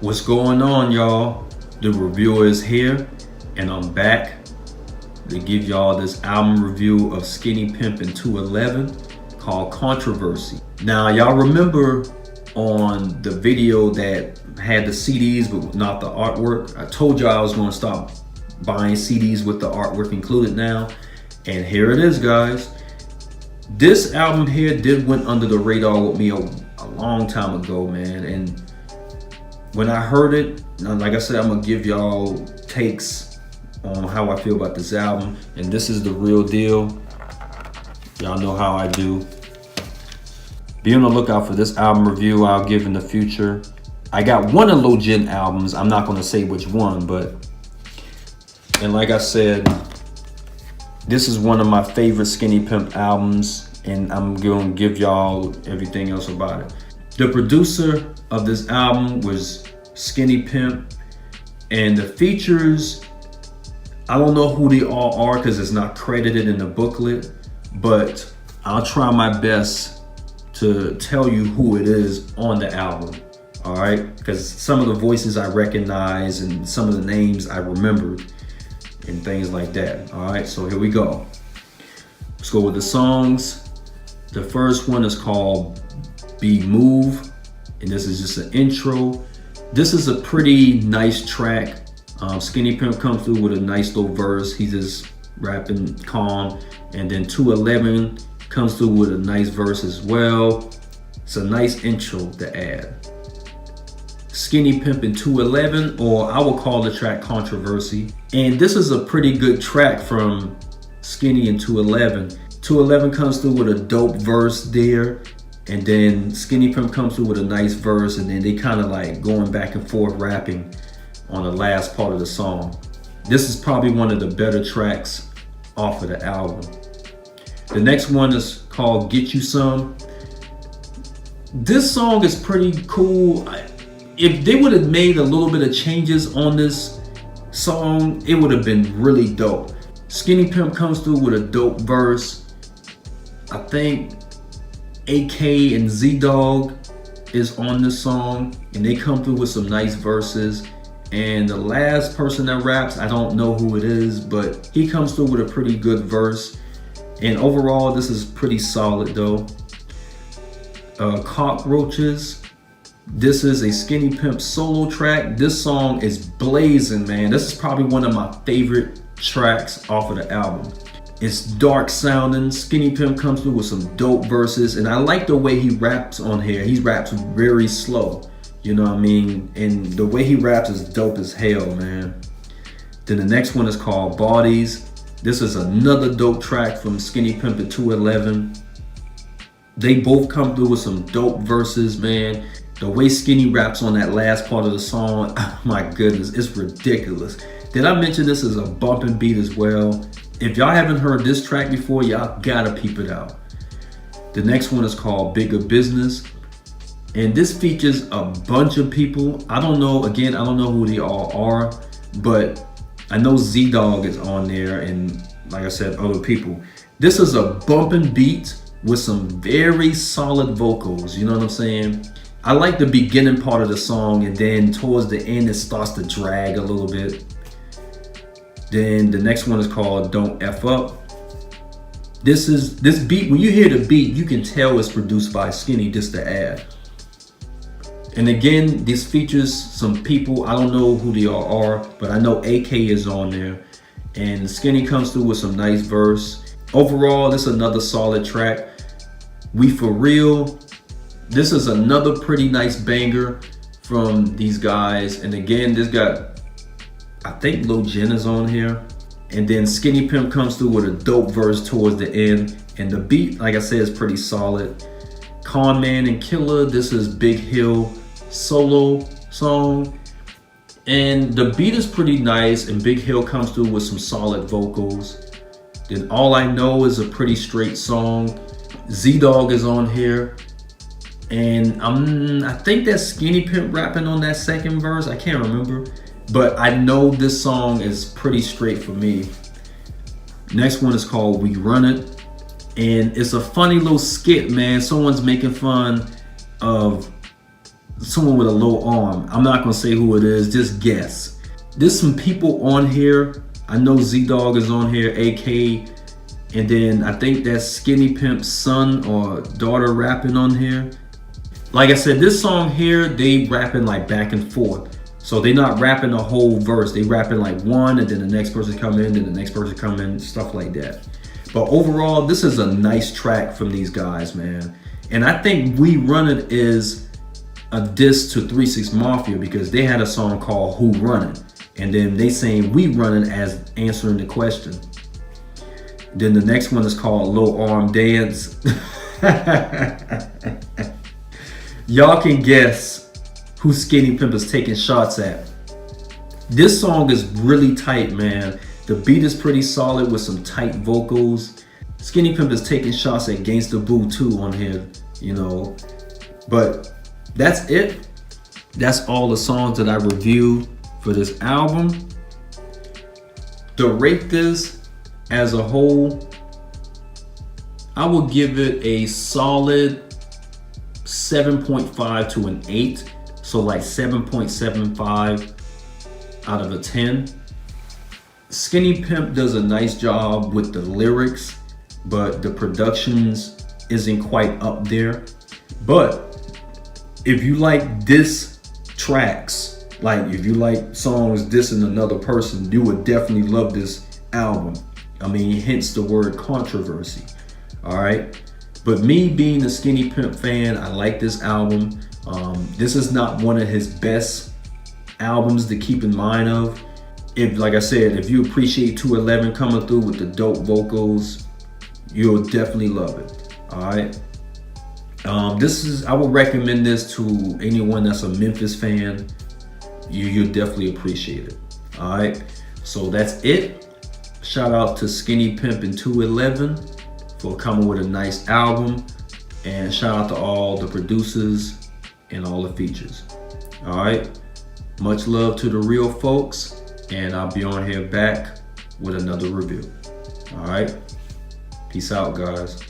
What's going on, y'all? The reviewer is here, and I'm back to give y'all this album review of Skinny Pimp and 211 called Controversy. Now, y'all remember on the video that had the CDs but not the artwork? I told y'all I was going to stop buying CDs with the artwork included now, and here it is, guys. This album here did went under the radar with me a long time ago, man, and when I heard it, like I said, I'm gonna give y'all takes on how I feel about this album, and this is the real deal. Y'all know how I do. Be on the lookout for this album review I'll give in the future. I got one of Lil Jen albums, I'm not gonna say which one, and like I said, this is one of my favorite Skinny Pimp albums, and I'm gonna give y'all everything else about it. The producer of this album was Skinny Pimp, and the features, I don't know who they all are because it's not credited in the booklet, but I'll try my best to tell you who it is on the album, all right? Because some of the voices I recognize and some of the names I remembered and things like that, all right? So here we go. Let's go with the songs. The first one is called Be Move, and this is just an intro. This is a pretty nice track. Skinny Pimp comes through with a nice little verse. He's just rapping calm, and then 211 comes through with a nice verse as well. It's a nice intro to add. Skinny Pimp and 211, or I will call the track Controversy. And this is a pretty good track from Skinny and 211. 211 comes through with a dope verse there, and then Skinny Pimp comes through with a nice verse, and then they kind of like going back and forth rapping on the last part of the song. This is probably one of the better tracks off of the album. The next one is called Get You Some. This song is pretty cool. If they would have made a little bit of changes on this song, it would have been really dope. Skinny Pimp comes through with a dope verse. I think AK and Z-Dog is on this song, and they come through with some nice verses. And the last person that raps, I don't know who it is, but he comes through with a pretty good verse. And overall, this is pretty solid though. Cockroaches. This is a Skinny Pimp solo track. This song is blazing, man. This is probably one of my favorite tracks off of the album. It's dark sounding. Skinny Pimp comes through with some dope verses, and I like the way he raps on here. He raps very slow, you know what I mean? And the way he raps is dope as hell, man. Then the next one is called Bodies. This is another dope track from Skinny Pimp and 211. They both come through with some dope verses, man. The way Skinny raps on that last part of the song, oh my goodness, it's ridiculous. Did I mention this is a bumping beat as well? If y'all haven't heard this track before, y'all gotta peep it out. The next one is called Bigger Business, and this features a bunch of people. I don't know who they all are, but I know Z-Dog is on there, and like I said, other people. This is a bumping beat with some very solid vocals, you know what I'm saying? I like the beginning part of the song, and then towards the end it starts to drag a little bit. Then the next one is called Don't F Up. This beat, when you hear the beat, you can tell it's produced by Skinny, just to add. And again, this features some people, I don't know who they all are, but I know AK is on there. And Skinny comes through with some nice verse. Overall, this is another solid track. We For Real. This is another pretty nice banger from these guys. And again, this got, I think Lil Jen is on here. And then Skinny Pimp comes through with a dope verse towards the end. And the beat, like I said, is pretty solid. Con Man and Killer, this is Big Hill solo song. And the beat is pretty nice, and Big Hill comes through with some solid vocals. Then All I Know is a pretty straight song. Z-Dog is on here. And I think that's Skinny Pimp rapping on that second verse. I can't remember. But I know this song is pretty straight for me. Next one is called We Run It. And it's a funny little skit, man. Someone's making fun of someone with a low arm. I'm not gonna say who it is, just guess. There's some people on here. I know Z-Dog is on here, AK, and then I think that's Skinny Pimp's son or daughter rapping on here. Like I said, this song here, they rapping like back and forth. So they're not rapping the whole verse. They rapping like one, and then the next person come in, then the next person come in, stuff like that. But overall, this is a nice track from these guys, man. And I think We Run It is a diss to 3 6 Mafia, because they had a song called Who Runnin', and then they saying We Runnin' as answering the question. Then the next one is called Low Arm Dance. Y'all can guess who Skinny Pimp is taking shots at. This song is really tight, man. The beat is pretty solid with some tight vocals. Skinny Pimp is taking shots at Gangsta Boo too on here, you know. But that's it. That's all the songs that I reviewed for this album. To rate this as a whole, I will give it a solid 7.5 to an 8. So like 7.75 out of a 10. Skinny Pimp does a nice job with the lyrics, but the productions isn't quite up there. But if you like diss tracks, like if you like songs dissing another person, you would definitely love this album. I mean, hence the word controversy. All right. But me being a Skinny Pimp fan, I like this album. This is not one of his best albums to keep in mind of. If, like I said, if you appreciate 211 coming through with the dope vocals, you'll definitely love it. All right. I would recommend this to anyone that's a Memphis fan. You'll definitely appreciate it. All right. So that's it. Shout out to Skinny Pimp and 211 for coming with a nice album, and shout out to all the producers and all the features. All right. Much love to the real folks, and I'll be on here back with another review. All right. Peace out, guys.